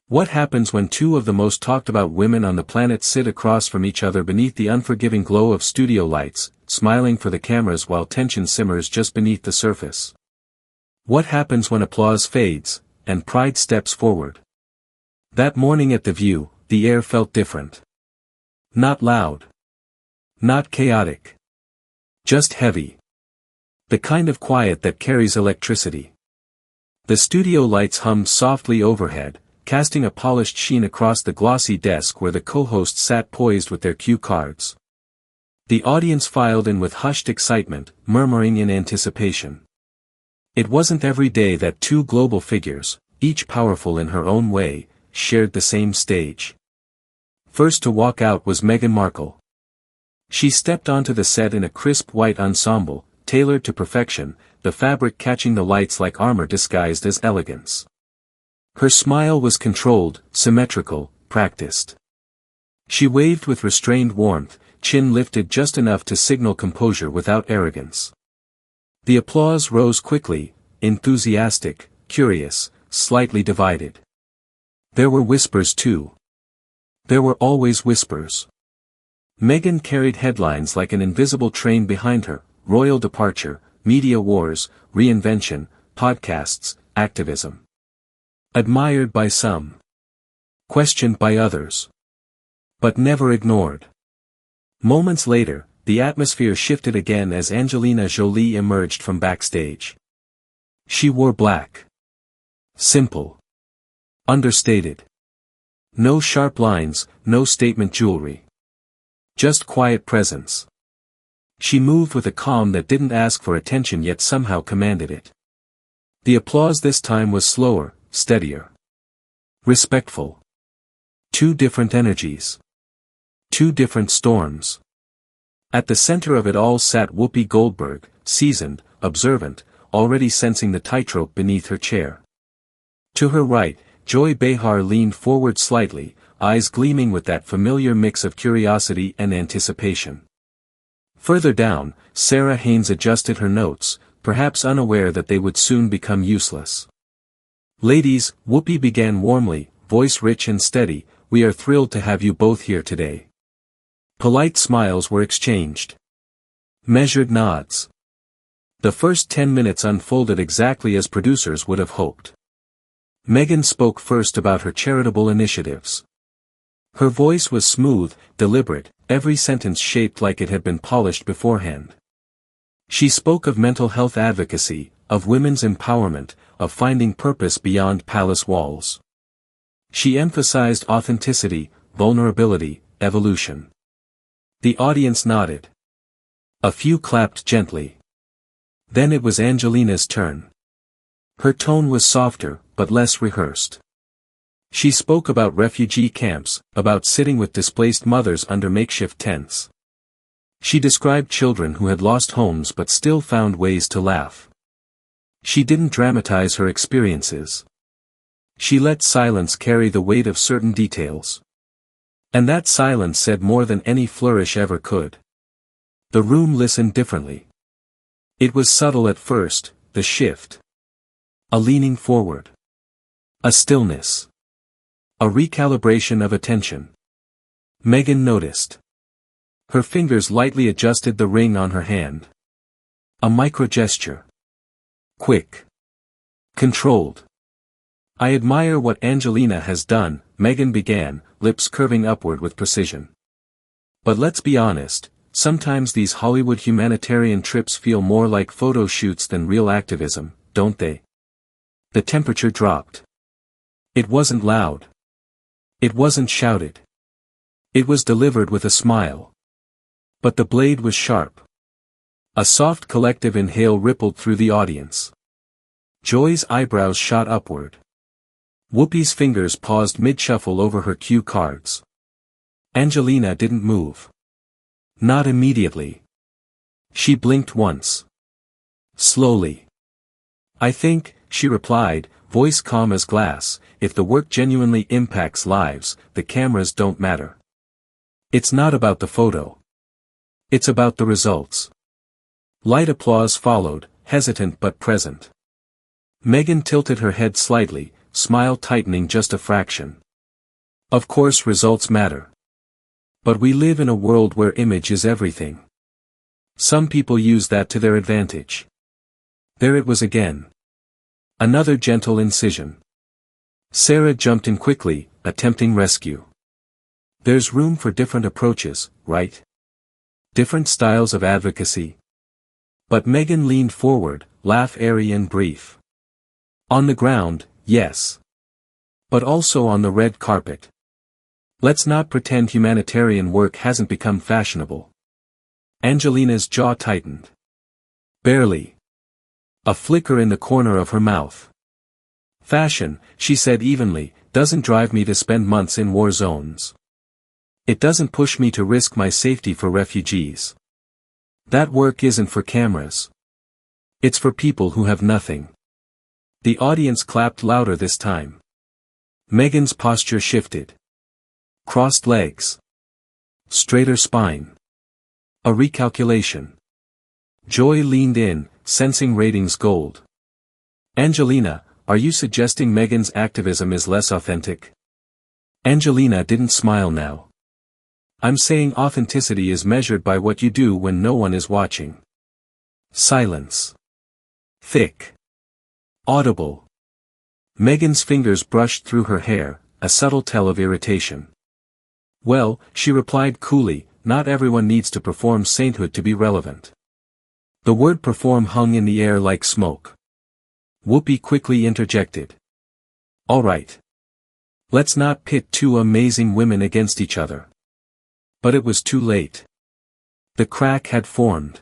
What happens when two of the most talked about women on the planet sit across from each other beneath the unforgiving glow of studio lights, smiling for the cameras while tension simmers just beneath the surface? What happens when applause fades, and pride steps forward? That morning at The View, the air felt different. Not loud. Not chaotic. Just heavy. The kind of quiet that carries electricity. The studio lights hummed softly overhead, casting a polished sheen across the glossy desk where the co-hosts sat poised with their cue cards. The audience filed in with hushed excitement, murmuring in anticipation. It wasn't every day that two global figures, each powerful in her own way, shared the same stage. First to walk out was Meghan Markle. She stepped onto the set in a crisp white ensemble, tailored to perfection, the fabric catching the lights like armor disguised as elegance. Her smile was controlled, symmetrical, practiced. She waved with restrained warmth, chin lifted just enough to signal composure without arrogance. The applause rose quickly, enthusiastic, curious, slightly divided. There were whispers too. There were always whispers. Meghan carried headlines like an invisible train behind her: royal departure, media wars, reinvention, podcasts, activism. Admired by some. Questioned by others. But never ignored. Moments later, the atmosphere shifted again as Angelina Jolie emerged from backstage. She wore black. Simple. Understated. No sharp lines, no statement jewelry. Just quiet presence. She moved with a calm that didn't ask for attention yet somehow commanded it. The applause this time was slower, steadier. Respectful. Two different energies. Two different storms. At the center of it all sat Whoopi Goldberg, seasoned, observant, already sensing the tightrope beneath her chair. To her right, Joy Behar leaned forward slightly, eyes gleaming with that familiar mix of curiosity and anticipation. Further down, Sarah Haynes adjusted her notes, perhaps unaware that they would soon become useless. "Ladies," Whoopi began warmly, voice rich and steady, "we are thrilled to have you both here today." Polite smiles were exchanged. Measured nods. The first 10 minutes unfolded exactly as producers would have hoped. Meghan spoke first about her charitable initiatives. Her voice was smooth, deliberate, every sentence shaped like it had been polished beforehand. She spoke of mental health advocacy, of women's empowerment, of finding purpose beyond palace walls. She emphasized authenticity, vulnerability, evolution. The audience nodded. A few clapped gently. Then it was Angelina's turn. Her tone was softer, but less rehearsed. She spoke about refugee camps, about sitting with displaced mothers under makeshift tents. She described children who had lost homes but still found ways to laugh. She didn't dramatize her experiences. She let silence carry the weight of certain details. And that silence said more than any flourish ever could. The room listened differently. It was subtle at first, the shift. A leaning forward. A stillness. A recalibration of attention. Meghan noticed. Her fingers lightly adjusted the ring on her hand. A micro-gesture. Quick. Controlled. "I admire what Angelina has done," Meghan began, lips curving upward with precision. "But let's be honest, sometimes these Hollywood humanitarian trips feel more like photo shoots than real activism, don't they?" The temperature dropped. It wasn't loud. It wasn't shouted. It was delivered with a smile. But the blade was sharp. A soft collective inhale rippled through the audience. Joy's eyebrows shot upward. Whoopi's fingers paused mid-shuffle over her cue cards. Angelina didn't move. Not immediately. She blinked once. Slowly. "I think," she replied, voice calm as glass, "if the work genuinely impacts lives, the cameras don't matter. It's not about the photo. It's about the results." Light applause followed, hesitant but present. Meghan tilted her head slightly, smile tightening just a fraction. Of course results matter. But we live in a world where image is everything. Some people use that to their advantage. There it was again. Another gentle incision. Sarah jumped in quickly, attempting rescue. There's room for different approaches, right? Different styles of advocacy. But Meghan leaned forward, laugh airy and brief. On the ground, yes. But also on the red carpet. Let's not pretend humanitarian work hasn't become fashionable. Angelina's jaw tightened. Barely. A flicker in the corner of her mouth. Fashion, she said evenly, doesn't drive me to spend months in war zones. It doesn't push me to risk my safety for refugees. That work isn't for cameras. It's for people who have nothing. The audience clapped louder this time. Meghan's posture shifted. Crossed legs. Straighter spine. A recalculation. Joy leaned in, sensing ratings gold. Angelina, are you suggesting Meghan's activism is less authentic? Angelina didn't smile now. I'm saying authenticity is measured by what you do when no one is watching. Silence. Thick. Audible. Meghan's fingers brushed through her hair, a subtle tell of irritation. Well, she replied coolly, not everyone needs to perform sainthood to be relevant. The word perform hung in the air like smoke. Whoopi quickly interjected. All right. Let's not pit two amazing women against each other. But it was too late. The crack had formed.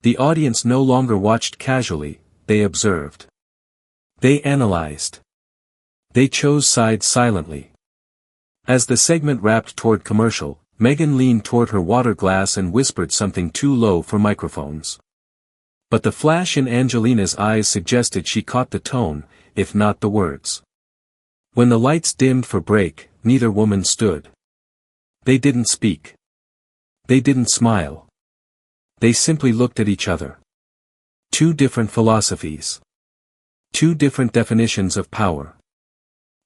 The audience no longer watched casually, they observed. They analyzed. They chose sides silently. As the segment wrapped toward commercial, Meghan leaned toward her water glass and whispered something too low for microphones. But the flash in Angelina's eyes suggested she caught the tone, if not the words. When the lights dimmed for break, neither woman stood. They didn't speak. They didn't smile. They simply looked at each other. Two different philosophies. Two different definitions of power.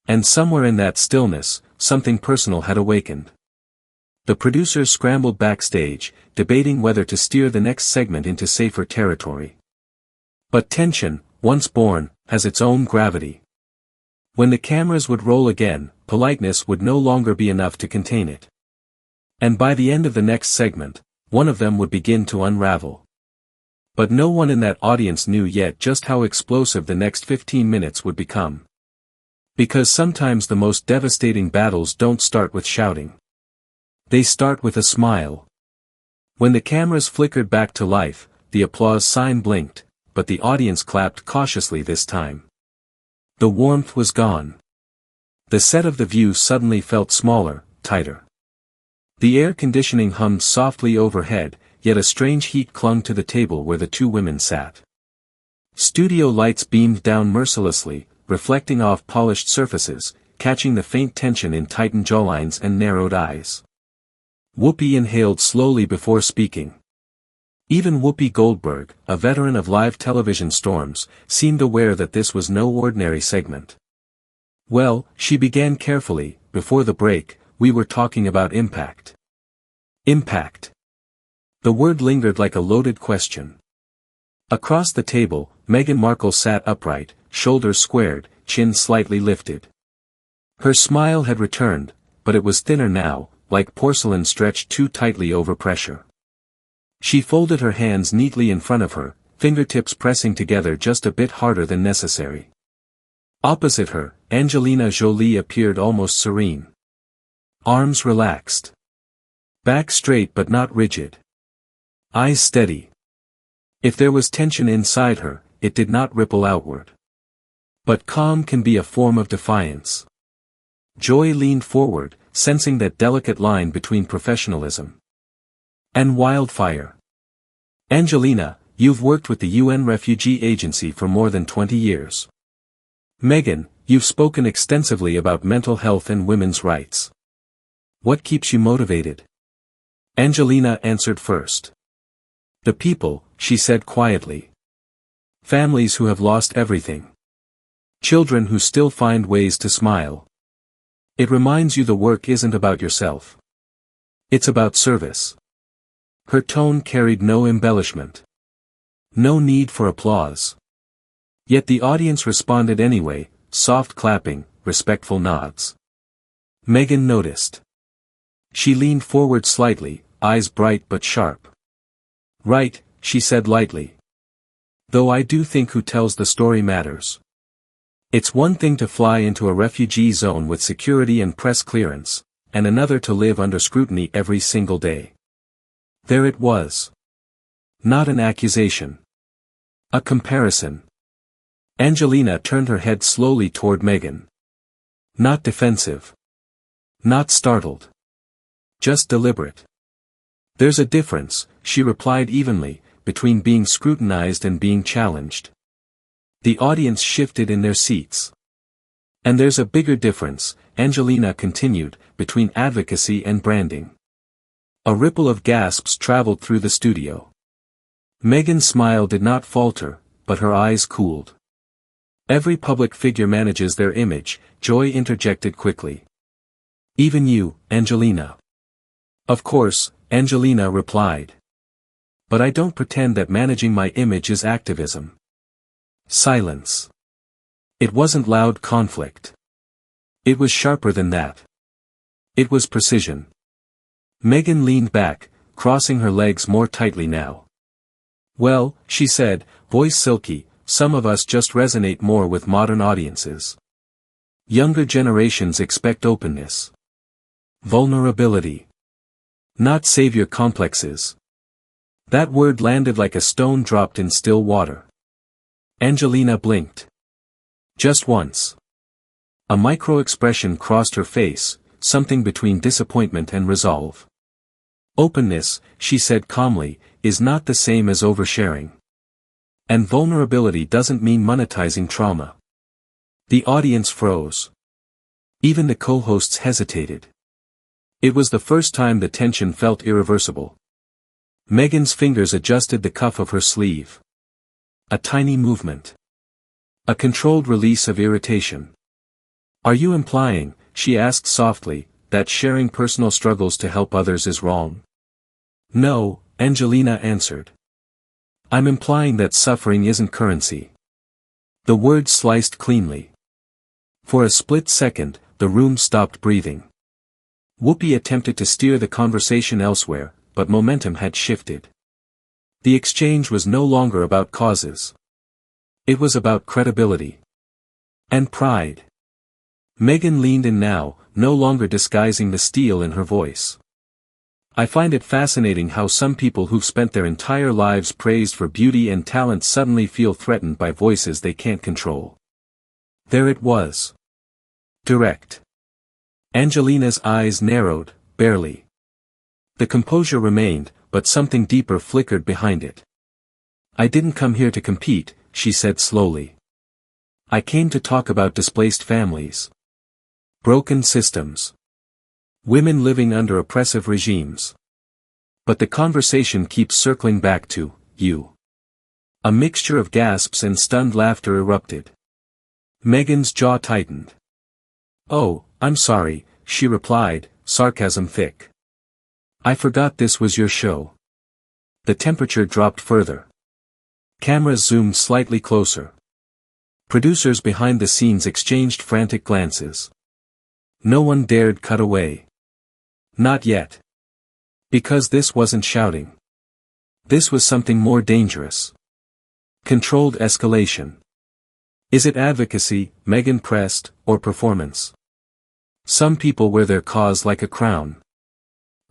And somewhere in that stillness, something personal had awakened. The producers scrambled backstage, debating whether to steer the next segment into safer territory. But tension, once born, has its own gravity. When the cameras would roll again, politeness would no longer be enough to contain it. And by the end of the next segment, one of them would begin to unravel. But no one in that audience knew yet just how explosive the next 15 minutes would become. Because sometimes the most devastating battles don't start with shouting. They start with a smile. When the cameras flickered back to life, the applause sign blinked, but the audience clapped cautiously this time. The warmth was gone. The set of The View suddenly felt smaller, tighter. The air conditioning hummed softly overhead, yet a strange heat clung to the table where the two women sat. Studio lights beamed down mercilessly, reflecting off polished surfaces, catching the faint tension in tightened jawlines and narrowed eyes. Whoopi inhaled slowly before speaking. Even Whoopi Goldberg, a veteran of live television storms, seemed aware that this was no ordinary segment. Well, she began carefully, before the break, we were talking about impact. Impact. The word lingered like a loaded question. Across the table, Meghan Markle sat upright, shoulders squared, chin slightly lifted. Her smile had returned, but it was thinner now, like porcelain stretched too tightly over pressure. She folded her hands neatly in front of her, fingertips pressing together just a bit harder than necessary. Opposite her, Angelina Jolie appeared almost serene. Arms relaxed. Back straight but not rigid. Eyes steady. If there was tension inside her, it did not ripple outward. But calm can be a form of defiance. Joy leaned forward, sensing that delicate line between professionalism and wildfire. Angelina, you've worked with the UN Refugee Agency for more than 20 years. Meghan, you've spoken extensively about mental health and women's rights. What keeps you motivated? Angelina answered first. The people, she said quietly. Families who have lost everything. Children who still find ways to smile. It reminds you the work isn't about yourself. It's about service. Her tone carried no embellishment. No need for applause. Yet the audience responded anyway, soft clapping, respectful nods. Meghan noticed. She leaned forward slightly, eyes bright but sharp. Right, she said lightly. Though I do think who tells the story matters. It's one thing to fly into a refugee zone with security and press clearance, and another to live under scrutiny every single day. There it was. Not an accusation. A comparison. Angelina turned her head slowly toward Meghan. Not defensive. Not startled. Just deliberate. There's a difference, she replied evenly, between being scrutinized and being challenged. The audience shifted in their seats. And there's a bigger difference, Angelina continued, between advocacy and branding. A ripple of gasps traveled through the studio. Meghan's smile did not falter, but her eyes cooled. Every public figure manages their image, Joy interjected quickly. Even you, Angelina. Of course, Angelina replied. But I don't pretend that managing my image is activism. Silence. It wasn't loud conflict. It was sharper than that. It was precision. Meghan leaned back, crossing her legs more tightly now. Well, she said, voice silky, some of us just resonate more with modern audiences. Younger generations expect openness. Vulnerability. Not savior complexes. That word landed like a stone dropped in still water. Angelina blinked. Just once. A micro-expression crossed her face, something between disappointment and resolve. Openness, she said calmly, is not the same as oversharing. And vulnerability doesn't mean monetizing trauma. The audience froze. Even the co-hosts hesitated. It was the first time the tension felt irreversible. Meghan's fingers adjusted the cuff of her sleeve. A tiny movement. A controlled release of irritation. Are you implying, she asked softly, that sharing personal struggles to help others is wrong? No, Angelina answered. I'm implying that suffering isn't currency. The word sliced cleanly. For a split second, the room stopped breathing. Whoopi attempted to steer the conversation elsewhere, but momentum had shifted. The exchange was no longer about causes. It was about credibility. And pride. Meghan leaned in now, no longer disguising the steel in her voice. I find it fascinating how some people who've spent their entire lives praised for beauty and talent suddenly feel threatened by voices they can't control. There it was. Direct. Angelina's eyes narrowed, barely. The composure remained, but something deeper flickered behind it. I didn't come here to compete, she said slowly. I came to talk about displaced families. Broken systems. Women living under oppressive regimes. But the conversation keeps circling back to, you. A mixture of gasps and stunned laughter erupted. Meghan's jaw tightened. Oh, I'm sorry, she replied, sarcasm thick. I forgot this was your show. The temperature dropped further. Cameras zoomed slightly closer. Producers behind the scenes exchanged frantic glances. No one dared cut away. Not yet. Because this wasn't shouting. This was something more dangerous. Controlled escalation. Is it advocacy, Meghan pressed, or performance? Some people wear their cause like a crown.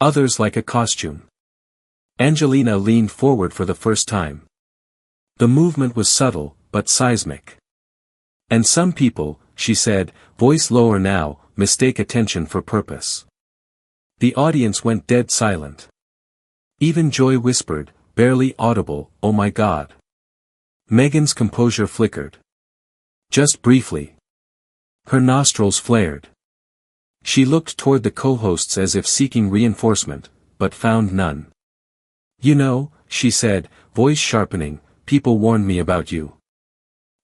Others like a costume. Angelina leaned forward for the first time. The movement was subtle, but seismic. And some people, she said, voice lower now, mistake attention for purpose. The audience went dead silent. Even Joy whispered, barely audible, oh my God. Meghan's composure flickered. Just briefly. Her nostrils flared. She looked toward the co-hosts as if seeking reinforcement, but found none. You know, she said, voice sharpening, people warned me about you.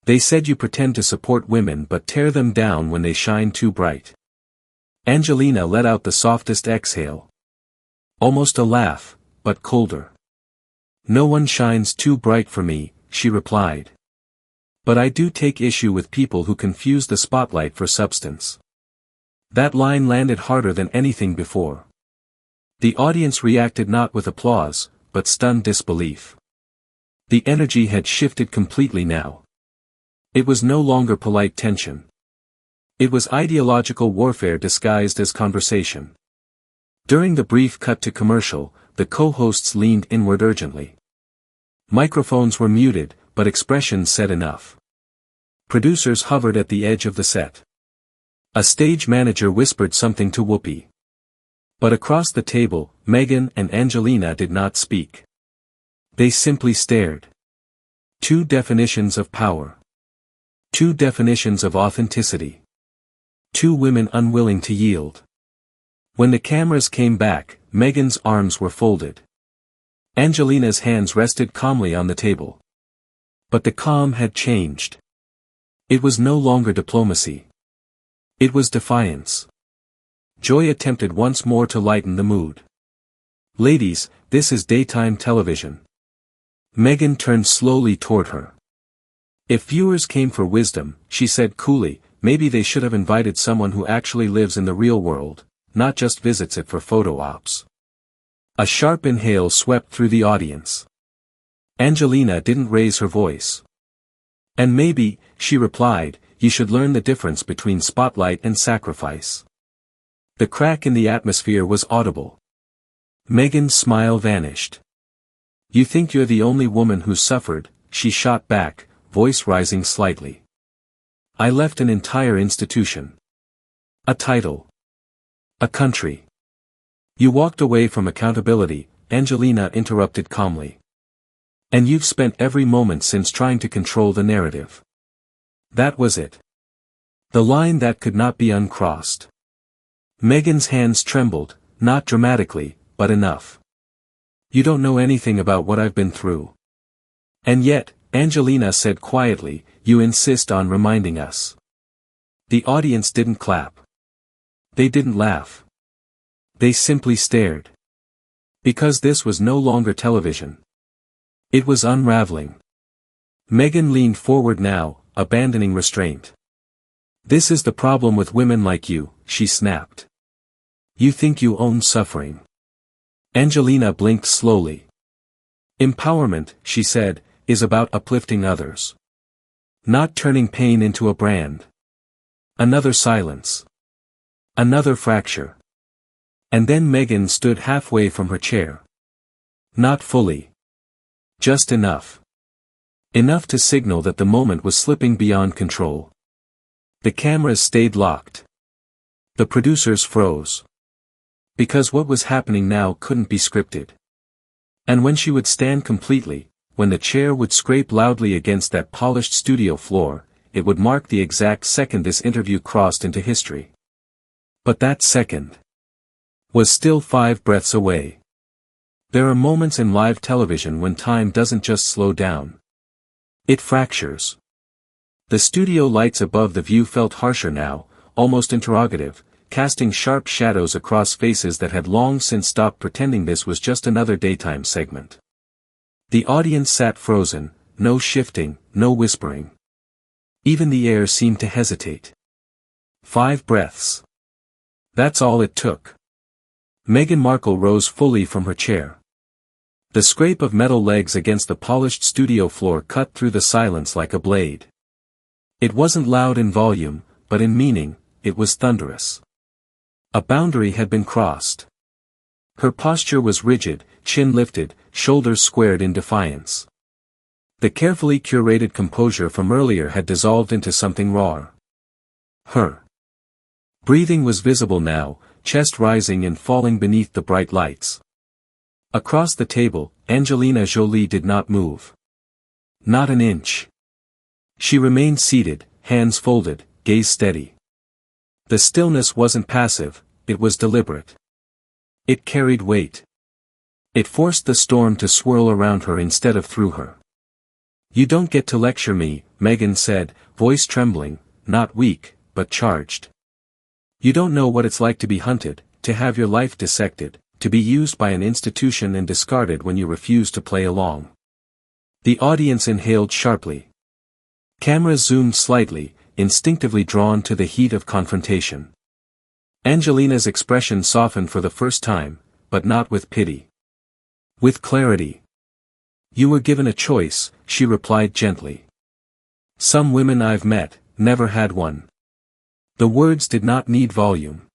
They said you pretend to support women but tear them down when they shine too bright. Angelina let out the softest exhale. Almost a laugh, but colder. No one shines too bright for me, she replied. But I do take issue with people who confuse the spotlight for substance. That line landed harder than anything before. The audience reacted not with applause, but stunned disbelief. The energy had shifted completely now. It was no longer polite tension. It was ideological warfare disguised as conversation. During the brief cut to commercial, the co-hosts leaned inward urgently. Microphones were muted, but expressions said enough. Producers hovered at the edge of the set. A stage manager whispered something to Whoopi. But across the table, Meghan and Angelina did not speak. They simply stared. Two definitions of power. Two definitions of authenticity. Two women unwilling to yield. When the cameras came back, Meghan's arms were folded. Angelina's hands rested calmly on the table. But the calm had changed. It was no longer diplomacy. It was defiance. Joy attempted once more to lighten the mood. Ladies, this is daytime television. Meghan turned slowly toward her. If viewers came for wisdom, she said coolly, maybe they should have invited someone who actually lives in the real world, not just visits it for photo ops. A sharp inhale swept through the audience. Angelina didn't raise her voice. And maybe, she replied, you should learn the difference between spotlight and sacrifice. The crack in the atmosphere was audible. Meghan's smile vanished. You think you're the only woman who suffered, she shot back, voice rising slightly. I left an entire institution. A title. A country. You walked away from accountability, Angelina interrupted calmly. And you've spent every moment since trying to control the narrative. That was it. The line that could not be uncrossed. Meghan's hands trembled, not dramatically, but enough. You don't know anything about what I've been through. And yet, Angelina said quietly, you insist on reminding us. The audience didn't clap. They didn't laugh. They simply stared. Because this was no longer television. It was unraveling. Meghan leaned forward now, abandoning restraint. This is the problem with women like you, she snapped. You think you own suffering. Angelina blinked slowly. Empowerment, she said, is about uplifting others. Not turning pain into a brand. Another silence. Another fracture. And then Meghan stood halfway from her chair. Not fully. Just enough. Enough to signal that the moment was slipping beyond control. The cameras stayed locked. The producers froze. Because what was happening now couldn't be scripted. And when she would stand completely, when the chair would scrape loudly against that polished studio floor, it would mark the exact second this interview crossed into history. But that second was still 5 breaths away. There are moments in live television when time doesn't just slow down. It fractures. The studio lights above the view felt harsher now, almost interrogative, casting sharp shadows across faces that had long since stopped pretending this was just another daytime segment. The audience sat frozen, no shifting, no whispering. Even the air seemed to hesitate. 5 breaths. That's all it took. Meghan Markle rose fully from her chair. The scrape of metal legs against the polished studio floor cut through the silence like a blade. It wasn't loud in volume, but in meaning, it was thunderous. A boundary had been crossed. Her posture was rigid, chin lifted, shoulders squared in defiance. The carefully curated composure from earlier had dissolved into something raw. Her breathing was visible now, chest rising and falling beneath the bright lights. Across the table, Angelina Jolie did not move. Not an inch. She remained seated, hands folded, gaze steady. The stillness wasn't passive, it was deliberate. It carried weight. It forced the storm to swirl around her instead of through her. You don't get to lecture me, Meghan said, voice trembling, not weak, but charged. You don't know what it's like to be hunted, to have your life dissected, to be used by an institution and discarded when you refuse to play along. The audience inhaled sharply. Cameras zoomed slightly, instinctively drawn to the heat of confrontation. Angelina's expression softened for the first time, but not with pity. With clarity. You were given a choice, she replied gently. Some women I've met, never had one. The words did not need volume.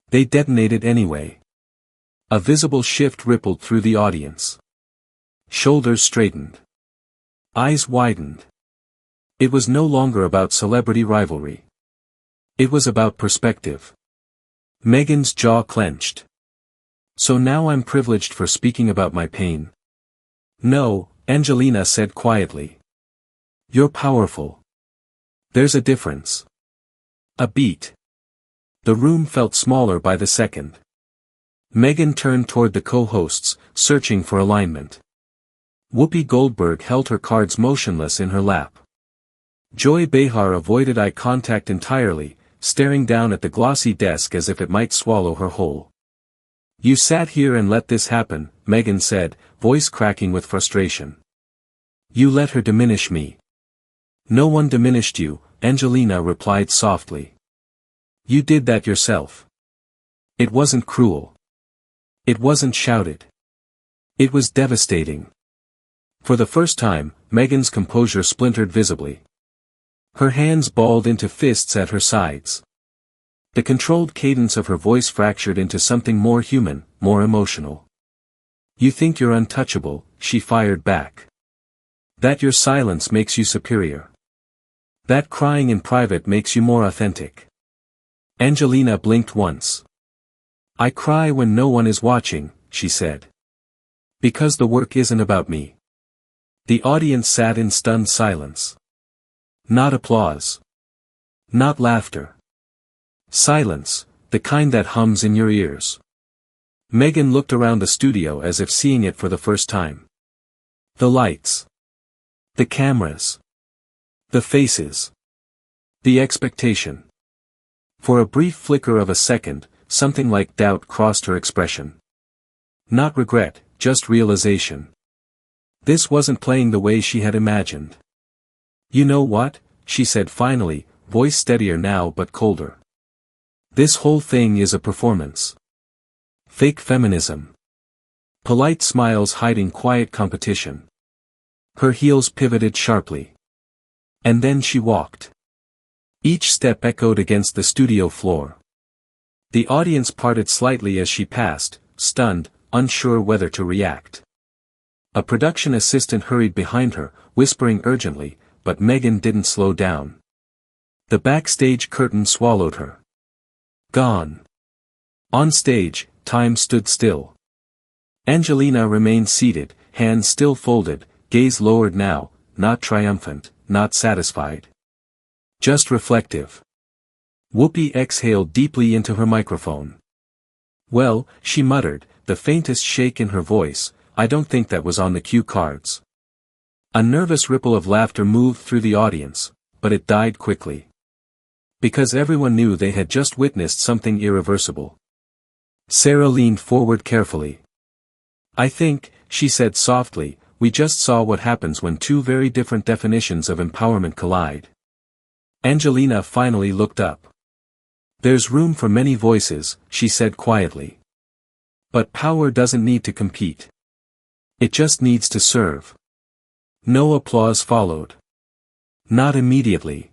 They detonated anyway. A visible shift rippled through the audience. Shoulders straightened. Eyes widened. It was no longer about celebrity rivalry. It was about perspective. Meghan's jaw clenched. So now I'm privileged for speaking about my pain. No, Angelina said quietly. You're powerful. There's a difference. A beat. The room felt smaller by the second. Meghan turned toward the co-hosts, searching for alignment. Whoopi Goldberg held her cards motionless in her lap. Joy Behar avoided eye contact entirely, staring down at the glossy desk as if it might swallow her whole. You sat here and let this happen, Meghan said, voice cracking with frustration. You let her diminish me. No one diminished you, Angelina replied softly. You did that yourself. It wasn't cruel. It wasn't shouted. It was devastating. For the first time, Meghan's composure splintered visibly. Her hands balled into fists at her sides. The controlled cadence of her voice fractured into something more human, more emotional. You think you're untouchable, she fired back. That your silence makes you superior. That crying in private makes you more authentic. Angelina blinked once. I cry when no one is watching, she said. Because the work isn't about me. The audience sat in stunned silence. Not applause. Not laughter. Silence, the kind that hums in your ears. Meghan looked around the studio as if seeing it for the first time. The lights. The cameras. The faces. The expectation. For a brief flicker of a second, something like doubt crossed her expression. Not regret, just realization. This wasn't playing the way she had imagined. You know what, she said finally, voice steadier now but colder. This whole thing is a performance. Fake feminism. Polite smiles hiding quiet competition. Her heels pivoted sharply. And then she walked. Each step echoed against the studio floor. The audience parted slightly as she passed, stunned, unsure whether to react. A production assistant hurried behind her, whispering urgently, but Meghan didn't slow down. The backstage curtain swallowed her. Gone. On stage, time stood still. Angelina remained seated, hands still folded, gaze lowered now, not triumphant, not satisfied. Just reflective. Whoopi exhaled deeply into her microphone. Well, she muttered, the faintest shake in her voice, I don't think that was on the cue cards. A nervous ripple of laughter moved through the audience, but it died quickly. Because everyone knew they had just witnessed something irreversible. Sarah leaned forward carefully. I think, she said softly, we just saw what happens when two very different definitions of empowerment collide. Angelina finally looked up. There's room for many voices, she said quietly. But power doesn't need to compete. It just needs to serve. No applause followed. Not immediately.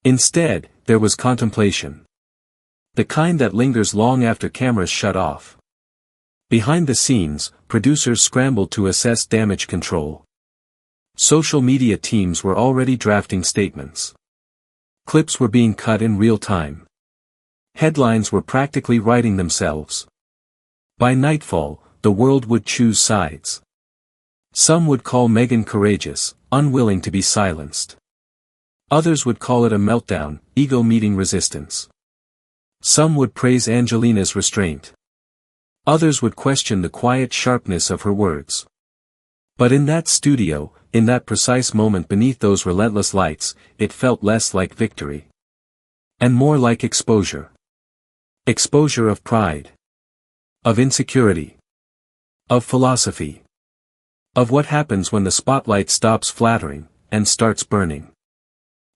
Instead, there was contemplation. The kind that lingers long after cameras shut off. Behind the scenes, producers scrambled to assess damage control. Social media teams were already drafting statements. Clips were being cut in real time. Headlines were practically writing themselves. By nightfall, the world would choose sides. Some would call Meghan courageous, unwilling to be silenced. Others would call it a meltdown, ego meeting resistance. Some would praise Angelina's restraint. Others would question the quiet sharpness of her words. But in that studio, in that precise moment beneath those relentless lights, it felt less like victory. And more like exposure. Exposure of pride. Of insecurity. Of philosophy. Of what happens when the spotlight stops flattering, and starts burning.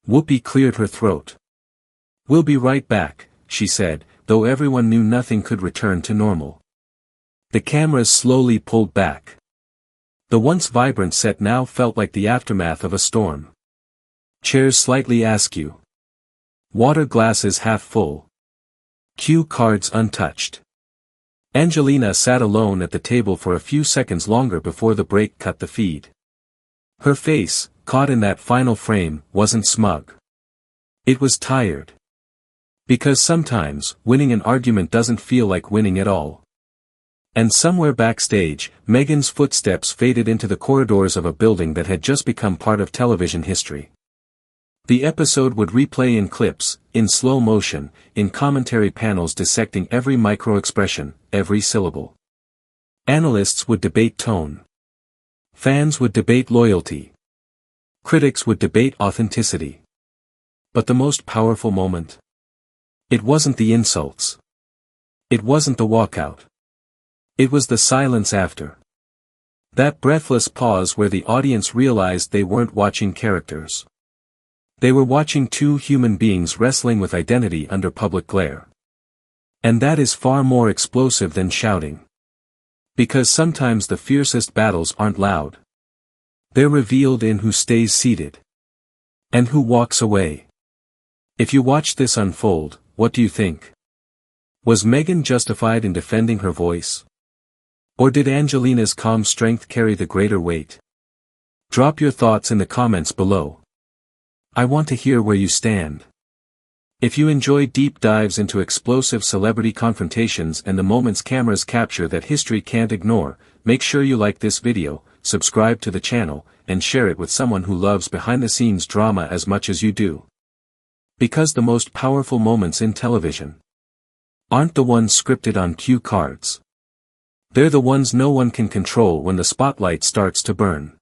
Whoopi cleared her throat. "We'll be right back," she said, though everyone knew nothing could return to normal. The cameras slowly pulled back. The once vibrant set now felt like the aftermath of a storm. Chairs slightly askew. Water glasses half full. Cue cards untouched. Angelina sat alone at the table for a few seconds longer before the break cut the feed. Her face, caught in that final frame, wasn't smug. It was tired. Because sometimes, winning an argument doesn't feel like winning at all. And somewhere backstage, Meghan's footsteps faded into the corridors of a building that had just become part of television history. The episode would replay in clips, in slow motion, in commentary panels dissecting every micro-expression, every syllable. Analysts would debate tone. Fans would debate loyalty. Critics would debate authenticity. But the most powerful moment? It wasn't the insults. It wasn't the walkout. It was the silence after. That breathless pause where the audience realized they weren't watching characters. They were watching two human beings wrestling with identity under public glare. And that is far more explosive than shouting. Because sometimes the fiercest battles aren't loud. They're revealed in who stays seated. And who walks away. If you watch this unfold, what do you think? Was Meghan justified in defending her voice? Or did Angelina's calm strength carry the greater weight? Drop your thoughts in the comments below. I want to hear where you stand. If you enjoy deep dives into explosive celebrity confrontations and the moments cameras capture that history can't ignore, make sure you like this video, subscribe to the channel, and share it with someone who loves behind-the-scenes drama as much as you do. Because the most powerful moments in television aren't the ones scripted on cue cards. They're the ones no one can control when the spotlight starts to burn.